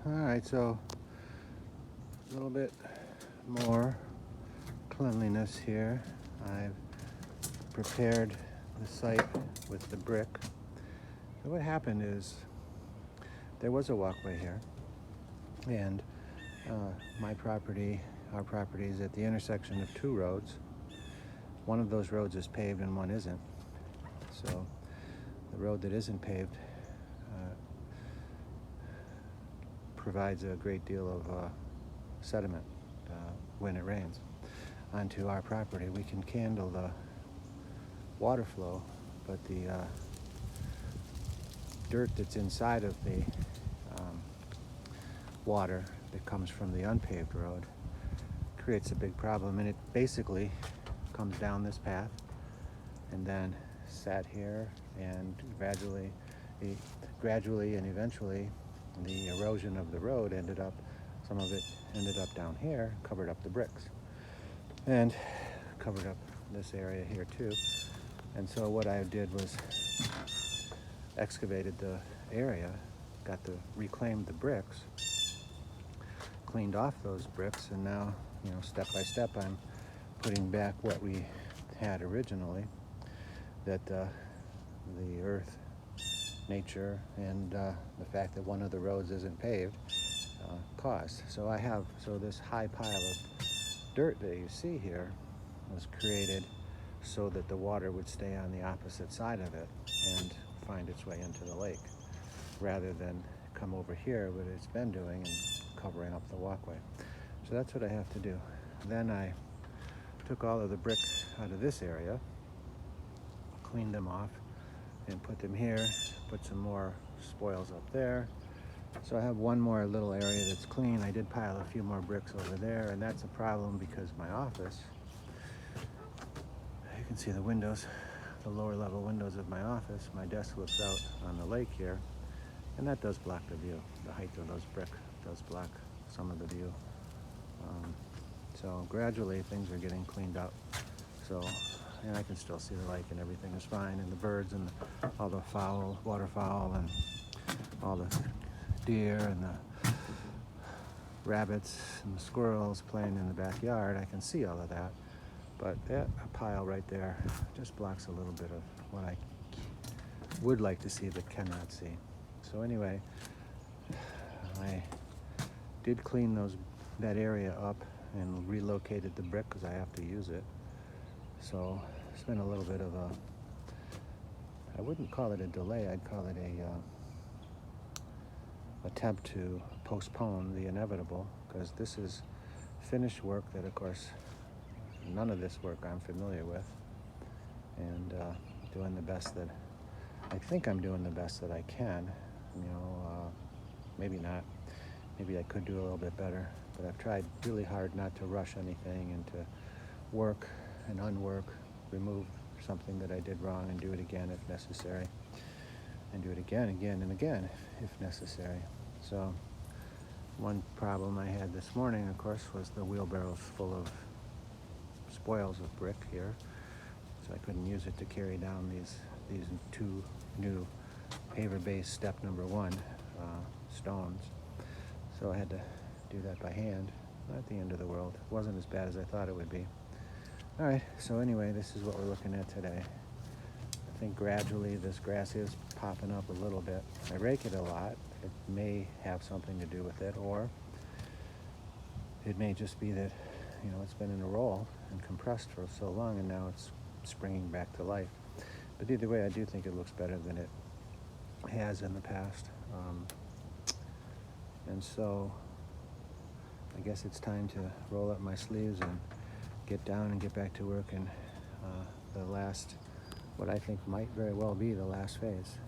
All right, so a little bit more cleanliness here. I've prepared the site with the brick. So what happened is there was a walkway here, and my property, our property is at the intersection of two roads. One of those roads is paved and one isn't. So the road that isn't paved provides a great deal of sediment when it rains onto our property. We can handle the water flow, but the dirt that's inside of the water that comes from the unpaved road creates a big problem, and it basically comes down this path and then sat here, and gradually and eventually the erosion of the road some of it ended up down here, covered up the bricks and covered up this area here too. And so what I did was excavated the area, reclaimed the bricks, cleaned off those bricks, and now, step by step, I'm putting back what we had originally, that the earth, nature, and the fact that one of the roads isn't paved caused. So this high pile of dirt that you see here was created so that the water would stay on the opposite side of it and find its way into the lake, rather than come over here, what it's been doing, and covering up the walkway. So that's what I have to do. Then I took all of the brick out of this area, cleaned them off, and put them here, put some more spoils up there. So I have one more little area that's clean. I did pile a few more bricks over there, and that's a problem because my office, you can see the windows, the lower level windows of my office. My desk looks out on the lake here, and that does block the view. The height of those brick does block some of the view. So gradually things are getting cleaned up. And I can still see the lake, and everything is fine, and the birds and all the waterfowl, and all the deer and the rabbits and the squirrels playing in the backyard. I can see all of that, but that pile right there just blocks a little bit of what I would like to see but cannot see. So anyway, I did clean that area up and relocated the brick because I have to use it. So it's been a little bit of I wouldn't call it a delay, I'd call it a attempt to postpone the inevitable, because this is finished work that, of course, none of this work I'm familiar with, and doing the best that I think I'm doing the best that I can. Maybe not. Maybe I could do a little bit better, but I've tried really hard not to rush anything and to work and unwork, remove something that I did wrong and do it again if necessary, and do it again and again if necessary. So one problem I had this morning, of course, was the wheelbarrows full of spoils of brick here, so I couldn't use it to carry down these two new paver-based step number 1 stones. So I had to do that by hand. Not the end of the world. It wasn't as bad as I thought it would be. All right, so anyway, this is what we're looking at today. I think gradually this grass is popping up a little bit. I rake it a lot. It may have something to do with it, or it may just be that, it's been in a roll and compressed for so long, and now it's springing back to life. But either way, I do think it looks better than it has in the past. And so I guess it's time to roll up my sleeves and get down and get back to work in the last, what I think might very well be the last phase.